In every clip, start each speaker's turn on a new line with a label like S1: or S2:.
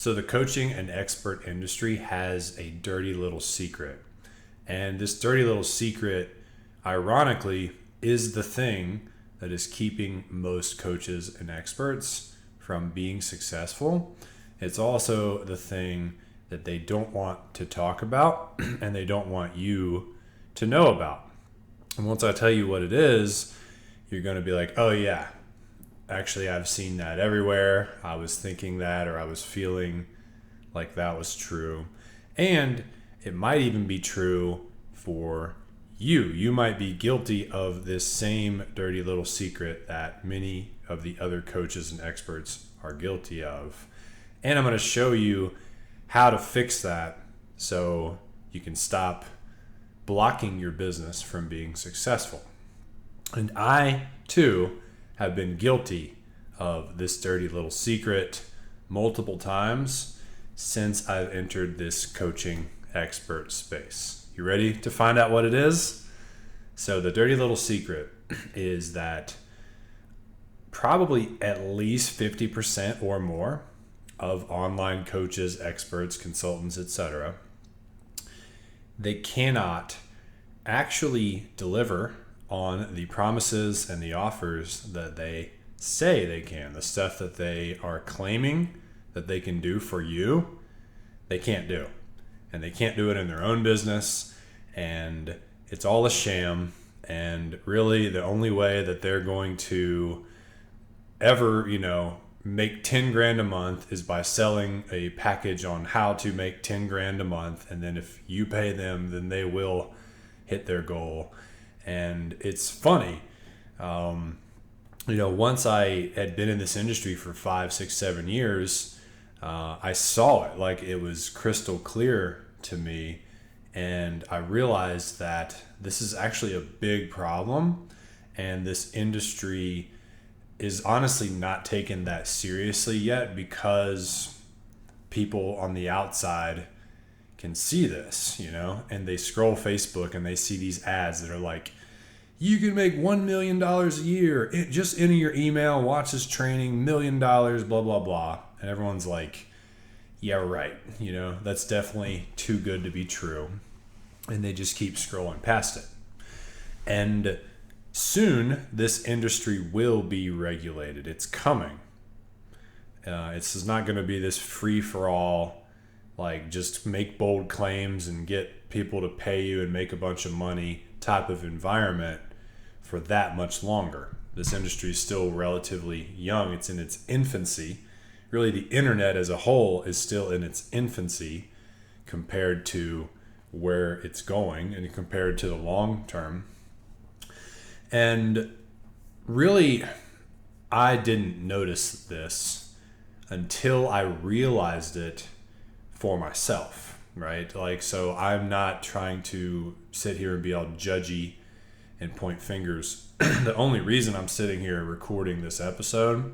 S1: So the coaching and expert industry has a dirty little secret. And this dirty little secret, ironically, is the thing that is keeping most coaches and experts from being successful. It's also the thing that they don't want to talk about and they don't want you to know about. And once I tell you what it is, you're going to be like, oh, yeah, actually, I've seen that everywhere. I was thinking that, or I was feeling like that was true. And it might even be true for you. You might be guilty of this same dirty little secret that many of the other coaches and experts are guilty of. And I'm going to show you how to fix that so you can stop blocking your business from being successful. And I, too, have been guilty of this dirty little secret multiple times since I've entered this coaching expert space. You ready to find out what it is? So the dirty little secret is that probably at least 50% or more of online coaches, experts, consultants, etc., they cannot actually deliver on the promises and the offers that they say they can. The stuff that they are claiming that they can do for you, they can't do. And they can't do it in their own business. And it's all a sham. And really the only way that they're going to ever, make 10 grand a month is by selling a package on how to make 10 grand a month. And then if you pay them, then they will hit their goal. And it's funny. Once I had been in this industry for 5, 6, 7 years, I saw it like it was crystal clear to me. And I realized that this is actually a big problem. And this industry is honestly not taken that seriously yet because people on the outside can see this, and they scroll Facebook and they see these ads that are like, you can make $1 million a year. Just enter your email, watch this training, $1 million, blah, blah, blah. And everyone's like, yeah, right. That's definitely too good to be true. And they just keep scrolling past it. And soon this industry will be regulated. It's coming. It's not going to be this free for all, like just make bold claims and get people to pay you and make a bunch of money type of environment for that much longer. This industry is still relatively young. It's in its infancy. Really, the internet as a whole is still in its infancy compared to where it's going and compared to the long term. And really, I didn't notice this until I realized it for myself, right? So I'm not trying to sit here and be all judgy and point fingers. The only reason I'm sitting here recording this episode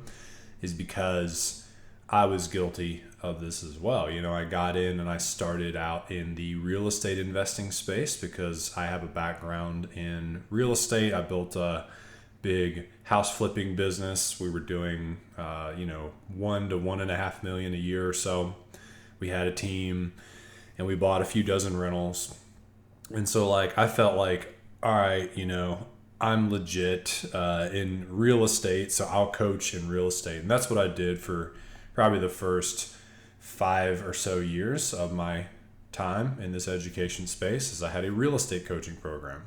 S1: is because I was guilty of this as well. I got in and I started out in the real estate investing space because I have a background in real estate. I built a big house flipping business. We were doing, 1 to 1.5 million a year or so. We had a team and we bought a few dozen rentals. And so I felt like, all right, I'm legit in real estate, so I'll coach in real estate. And that's what I did for probably the first 5 or so years of my time in this education space, is I had a real estate coaching program.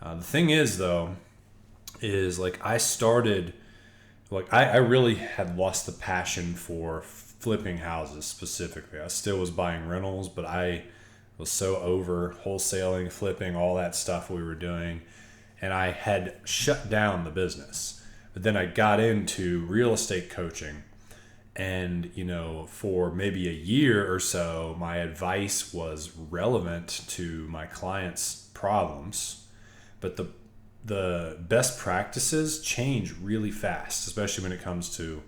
S1: The thing is, though, is I started, I really had lost the passion for flipping houses specifically. I still was buying rentals, but I was so over wholesaling, flipping, all that stuff we were doing, and I had shut down the business. But then I got into real estate coaching, and for maybe a year or so, my advice was relevant to my clients' problems, but the best practices change really fast, especially when it comes to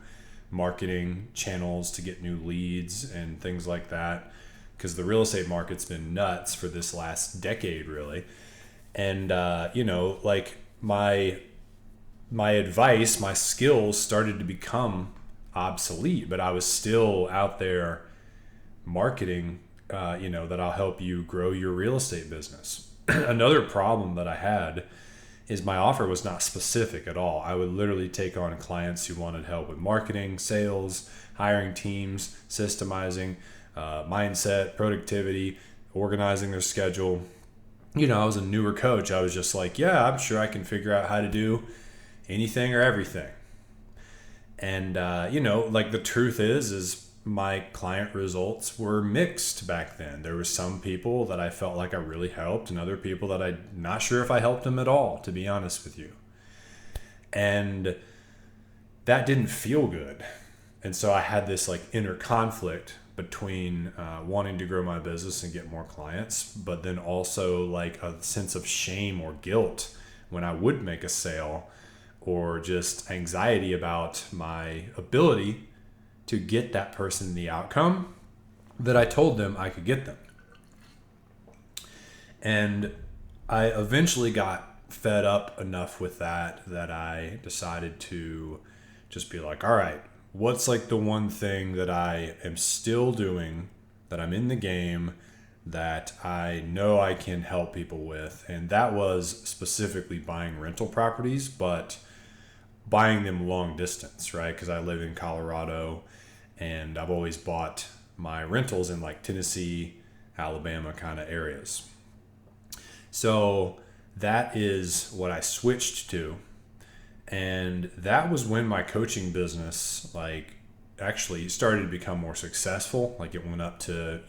S1: marketing channels to get new leads and things like that, because the real estate market's been nuts for this last decade, really. And my advice, my skills started to become obsolete, but I was still out there marketing, that I'll help you grow your real estate business. Another problem that I had is my offer was not specific at all. I would literally take on clients who wanted help with marketing, sales, hiring teams, systemizing, mindset, productivity, organizing their schedule. I was a newer coach. I was just like, yeah, I'm sure I can figure out how to do anything or everything. And, like the truth is my client results were mixed back then. There were some people that I felt like I really helped and other people that I'm not sure if I helped them at all, to be honest with you. And that didn't feel good. And so I had this like inner conflict between wanting to grow my business and get more clients, but then also like a sense of shame or guilt when I would make a sale, or just anxiety about my ability to get that person the outcome that I told them I could get them. And I eventually got fed up enough with that I decided to just be like, all right, what's like the one thing that I am still doing, that I'm in the game, that I know I can help people with? And that was specifically buying rental properties, but buying them long distance, right? Because I live in Colorado, and I've always bought my rentals in like Tennessee, Alabama kind of areas. So that is what I switched to. And that was when my coaching business like actually started to become more successful. Like it went up to,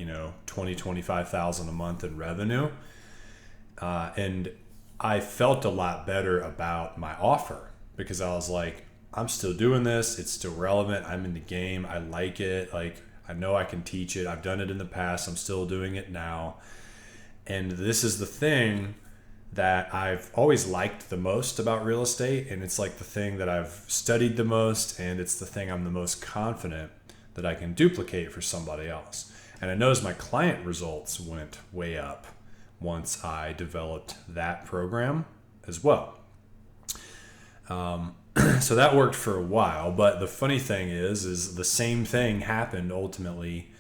S1: 25,000 a month in revenue. And I felt a lot better about my offer because I was like, I'm still doing this. It's still relevant. I'm in the game. I like it. Like, I know I can teach it. I've done it in the past. I'm still doing it now. And this is the thing that I've always liked the most about real estate. And it's like the thing that I've studied the most. And it's the thing I'm the most confident that I can duplicate for somebody else. And I noticed my client results went way up once I developed that program as well. So that worked for a while, but the funny thing is the same thing happened ultimately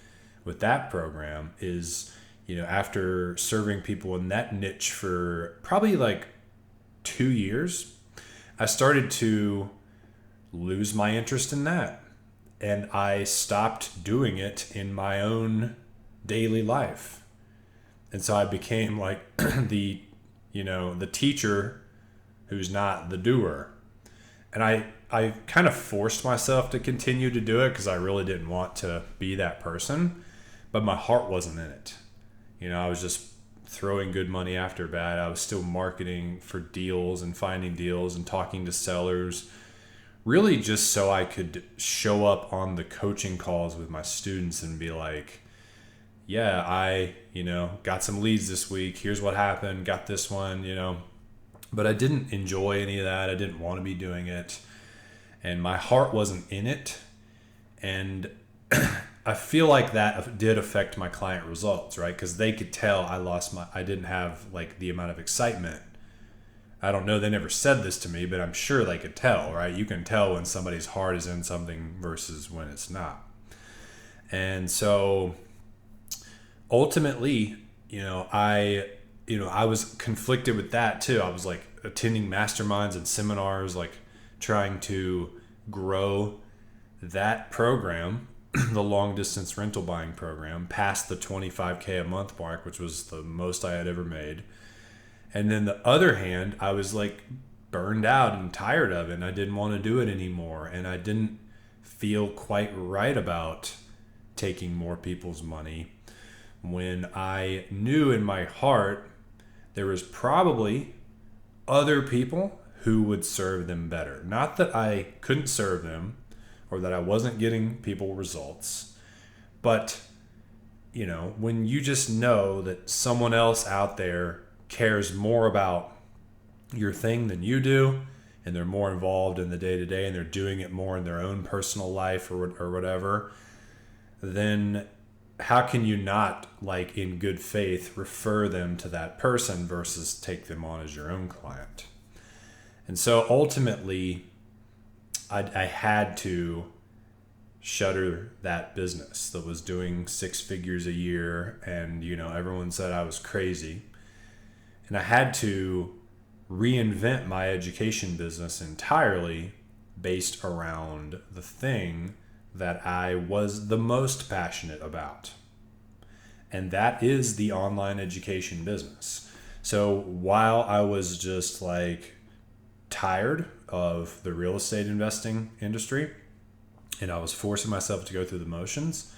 S1: with that program is, after serving people in that niche for probably like 2 years, I started to lose my interest in that. And I stopped doing it in my own daily life. And so I became like the teacher who's not the doer. And I kind of forced myself to continue to do it because I really didn't want to be that person, but my heart wasn't in it. I was just throwing good money after bad. I was still marketing for deals and finding deals and talking to sellers, really just so I could show up on the coaching calls with my students and be like, yeah, I, got some leads this week. Here's what happened. Got this one, But I didn't enjoy any of that. I didn't want to be doing it. And my heart wasn't in it. And I feel like that did affect my client results, right? Because they could tell I didn't have like the amount of excitement. I don't know, they never said this to me, but I'm sure they could tell, right? You can tell when somebody's heart is in something versus when it's not. And so ultimately, I was conflicted with that too. I was like attending masterminds and seminars, like trying to grow that program, the long distance rental buying program, past the $25K a month mark, which was the most I had ever made. And then the other hand, I was like burned out and tired of it, and I didn't want to do it anymore. And I didn't feel quite right about taking more people's money when I knew in my heart there was probably other people who would serve them better. Not that I couldn't serve them or that I wasn't getting people results, but when you just know that someone else out there cares more about your thing than you do, and they're more involved in the day-to-day, and they're doing it more in their own personal life or whatever, then how can you not, like in good faith, refer them to that person versus take them on as your own client? And so ultimately, I had to shutter that business that was doing 6 figures a year, and everyone said I was crazy. And I had to reinvent my education business entirely based around the thing that I was the most passionate about. And that is the online education business. So while I was just like tired of the real estate investing industry and I was forcing myself to go through the motions,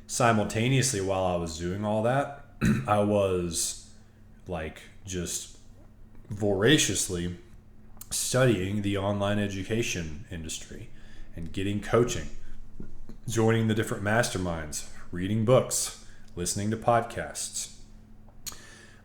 S1: simultaneously while I was doing all that, I was like just voraciously studying the online education industry and getting coaching, joining the different masterminds, reading books, listening to podcasts.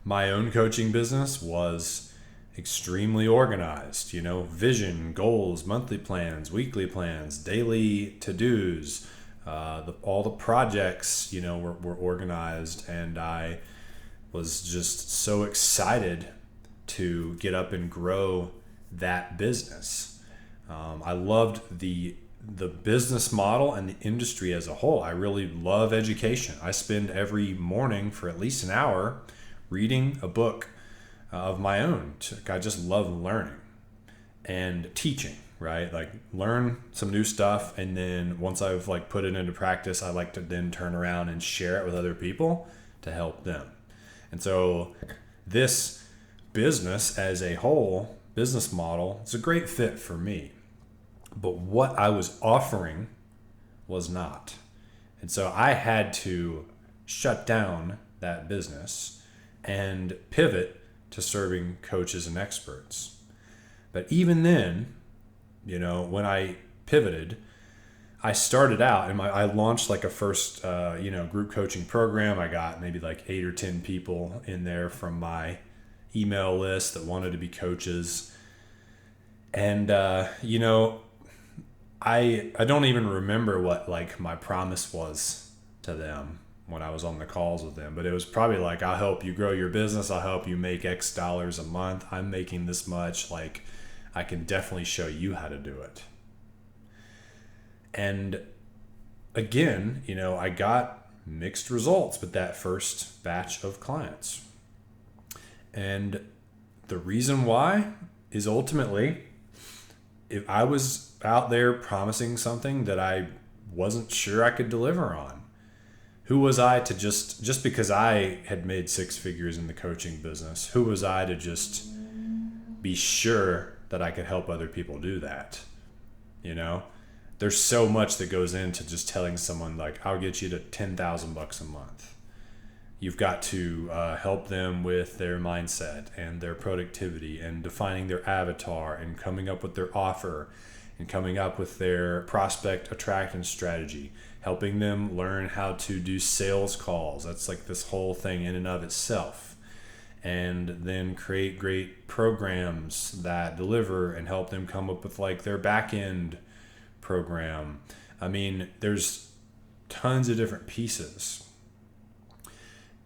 S1: My own coaching business was extremely organized, vision, goals, monthly plans, weekly plans, daily to-dos, all the projects, were organized, and I was just so excited to get up and grow that business. I loved the business model and the industry as a whole. I really love education. I spend every morning for at least an hour reading a book of my own. I just love learning and teaching, right? Like learn some new stuff, and then once I've like put it into practice, I like to then turn around and share it with other people to help them. And so this business as a whole, business model, it's a great fit for me. But what I was offering was not. And so I had to shut down that business and pivot to serving coaches and experts. But even then, when I pivoted, I started out and I launched like a first, group coaching program. I got maybe like 8 or 10 people in there from my email list that wanted to be coaches. And, I don't even remember what like my promise was to them when I was on the calls with them, but it was probably like, I'll help you grow your business. I'll help you make X dollars a month. I'm making this much. Like, I can definitely show you how to do it. And again, I got mixed results with that first batch of clients. And the reason why is ultimately, if I was out there promising something that I wasn't sure I could deliver on, who was I to just because I had made 6 figures in the coaching business, who was I to just be sure that I could help other people do that? There's so much that goes into just telling someone like, I'll get you to $10,000 a month. You've got to help them with their mindset and their productivity and defining their avatar and coming up with their offer and coming up with their prospect attraction strategy, helping them learn how to do sales calls. That's like this whole thing in and of itself. And then create great programs that deliver and help them come up with like their back end program. I mean, there's tons of different pieces.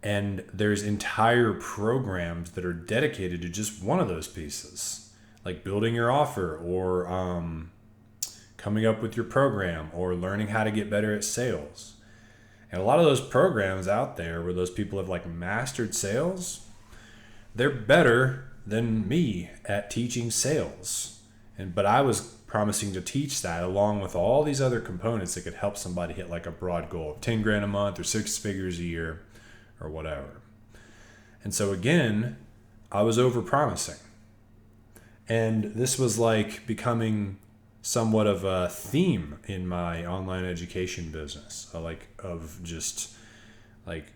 S1: And there's entire programs that are dedicated to just one of those pieces, like building your offer or coming up with your program or learning how to get better at sales. And a lot of those programs out there where those people have like mastered sales, they're better than me at teaching sales. But I was promising to teach that along with all these other components that could help somebody hit like a broad goal of 10 grand a month or 6 figures a year or whatever. And so again, I was over promising. And this was like becoming somewhat of a theme in my online education business, of just like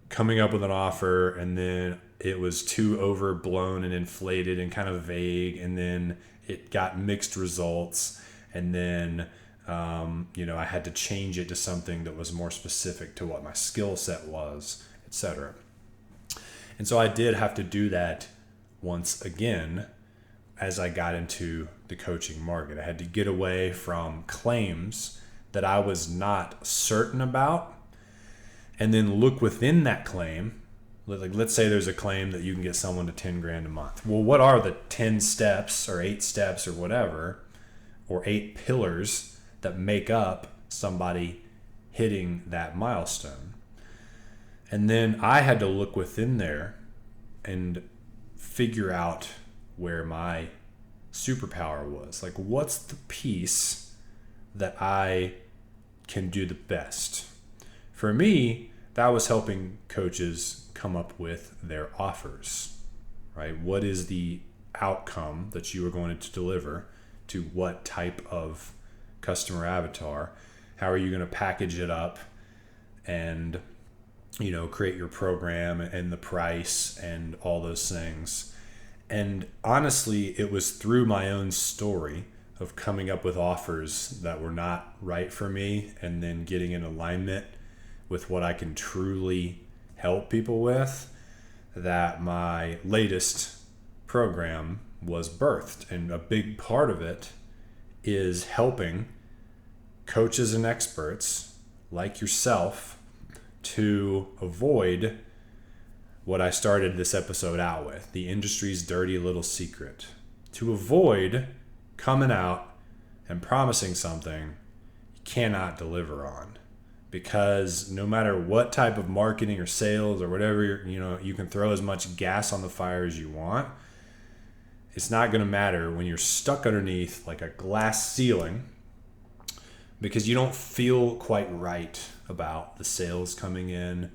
S1: coming up with an offer and then it was too overblown and inflated and kind of vague, and then it got mixed results, and then I had to change it to something that was more specific to what my skill set was, etc. And so I did have to do that once again as I got into the coaching market. I had to get away from claims that I was not certain about, and then look within that claim. Like, let's say there's a claim that you can get someone to 10 grand a month. Well, what are the 10 steps or 8 steps or whatever, or 8 pillars that make up somebody hitting that milestone. And then I had to look within there and figure out where my superpower was. Like, what's the piece that I can do the best? For me, that was helping coaches come up with their offers, right? What is the outcome that you are going to deliver to what type of customer avatar? How are you going to package it up and, create your program and the price and all those things? And honestly, it was through my own story of coming up with offers that were not right for me and then getting in alignment with what I can truly help people with that my latest program was birthed. And a big part of it is helping coaches and experts like yourself to avoid what I started this episode out with, the industry's dirty little secret. To avoid coming out and promising something you cannot deliver on. Because no matter what type of marketing or sales or whatever, you can throw as much gas on the fire as you want. It's not going to matter when you're stuck underneath like a glass ceiling because you don't feel quite right about the sales coming in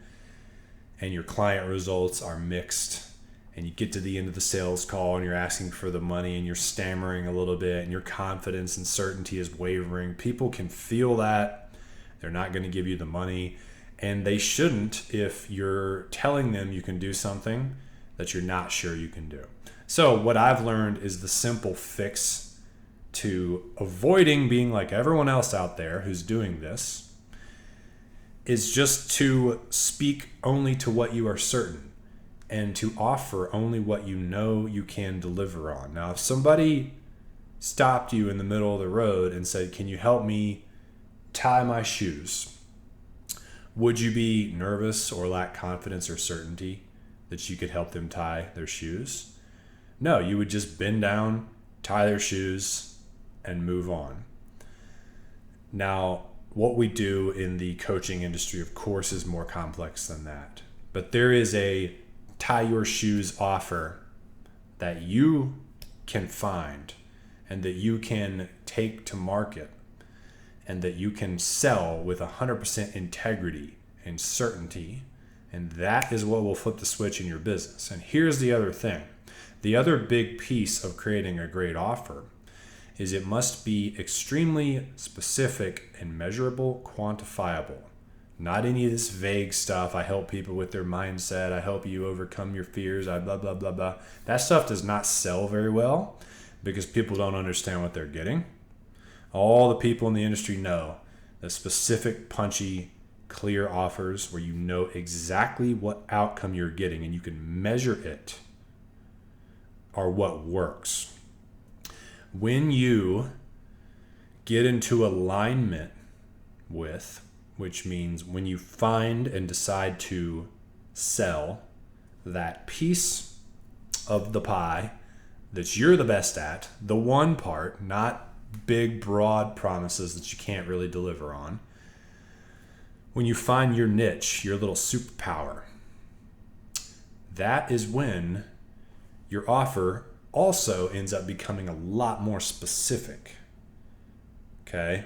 S1: and your client results are mixed, and you get to the end of the sales call and you're asking for the money and you're stammering a little bit and your confidence and certainty is wavering. People can feel that. They're not going to give you the money, and they shouldn't if you're telling them you can do something that you're not sure you can do. So what I've learned is the simple fix to avoiding being like everyone else out there who's doing this is just to speak only to what you are certain and to offer only what you know you can deliver on. Now, if somebody stopped you in the middle of the road and said, "Can you help me tie my shoes?" would you be nervous or lack confidence or certainty that you could help them tie their shoes? No, you would just bend down, tie their shoes, and move on. Now, what we do in the coaching industry, of course, is more complex than that. But there is a tie your shoes offer that you can find and that you can take to market and that you can sell with 100% integrity and certainty. And that is what will flip the switch in your business. And here's the other thing. The other big piece of creating a great offer is it must be extremely specific and measurable, quantifiable. Not any of this vague stuff. I help people with their mindset. I help you overcome your fears. I blah, blah, blah, blah. That stuff does not sell very well because people don't understand what they're getting. All the people in the industry know the specific, punchy, clear offers where you know exactly what outcome you're getting and you can measure it are what works. When you get into alignment with, which means when you find and decide to sell that piece of the pie that you're the best at, the one part, not big, broad promises that you can't really deliver on. When you find your niche, your little superpower, that is when your offer also ends up becoming a lot more specific. Okay?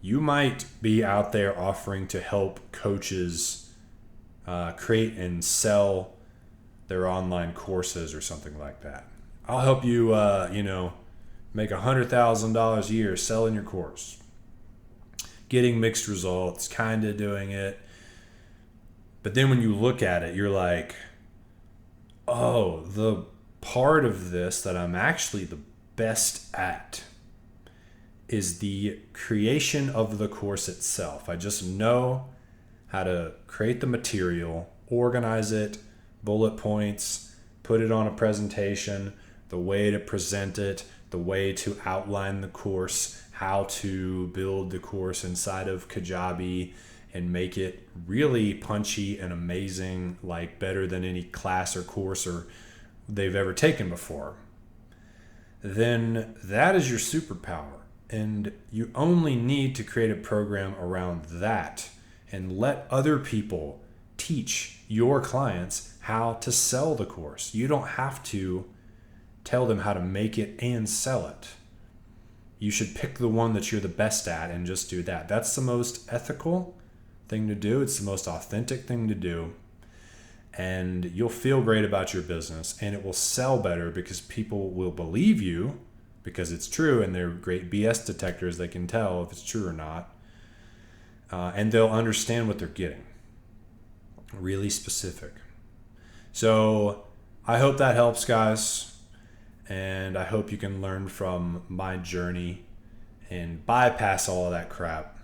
S1: You might be out there offering to help coaches create and sell their online courses or something like that. I'll help you, make $100,000 a year selling your course. Getting mixed results, kind of doing it. But then when you look at it, you're like, oh, the part of this that I'm actually the best at is the creation of the course itself. I just know how to create the material, organize it, bullet points, put it on a presentation, the way to present it, the way to outline the course, how to build the course inside of Kajabi and make it really punchy and amazing, like better than any class or course or they've ever taken before. Then that is your superpower. And you only need to create a program around that and let other people teach your clients how to sell the course. You don't have to tell them how to make it and sell it. You should pick the one that you're the best at and just do that. That's the most ethical thing to do. It's the most authentic thing to do. And you'll feel great about your business, and it will sell better because people will believe you because it's true, and they're great BS detectors. They can tell if it's true or not. And they'll understand what they're getting. Really specific. So I hope that helps, guys. And I hope you can learn from my journey and bypass all of that crap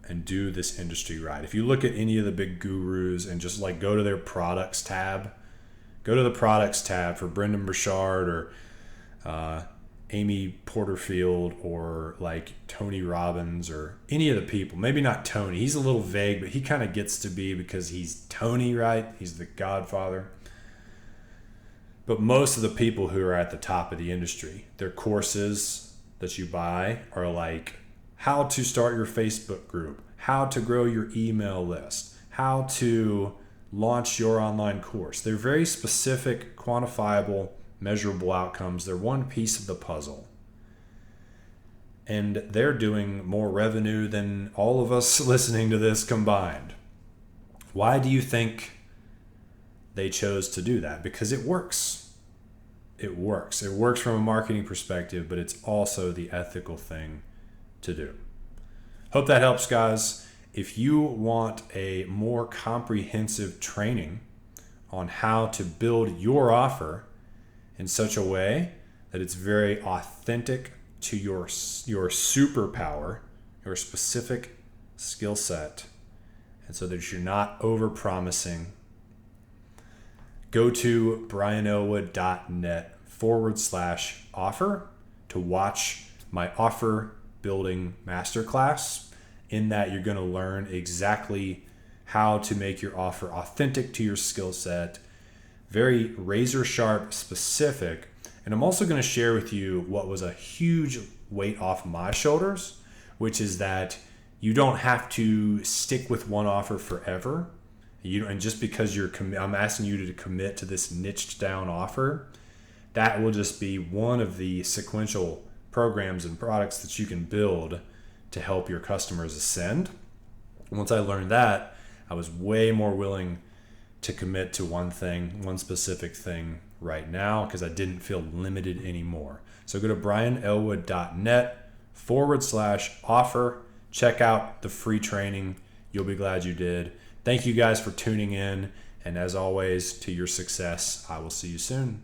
S1: and do this industry right. If you look at any of the big gurus and just like go to their products tab, go to the products tab for Brendan Burchard or Amy Porterfield or like Tony Robbins or any of the people. Maybe not Tony. He's a little vague, but he kind of gets to be because he's Tony, right? He's the godfather. But most of the people who are at the top of the industry, their courses that you buy are like how to start your Facebook group, how to grow your email list, how to launch your online course. They're very specific, quantifiable, measurable outcomes. They're one piece of the puzzle. And they're doing more revenue than all of us listening to this combined. Why do you think they chose to do that? Because it works. It works. It works from a marketing perspective, but it's also the ethical thing to do. Hope that helps, guys. If you want a more comprehensive training on how to build your offer in such a way that it's very authentic to your superpower, your specific skill set, and so that you're not over-promising, go to brianelwood.net/offer to watch my offer building masterclass. In that, you're going to learn exactly how to make your offer authentic to your skill set, very razor sharp, specific. And I'm also going to share with you what was a huge weight off my shoulders, which is that you don't have to stick with one offer forever. And just because I'm asking you to commit to this niched down offer, that will just be one of the sequential programs and products that you can build to help your customers ascend. Once I learned that, I was way more willing to commit to one specific thing right now because I didn't feel limited anymore. So go to brianelwood.net/offer. Check out the free training. You'll be glad you did. Thank you guys for tuning in. And as always, to your success, I will see you soon.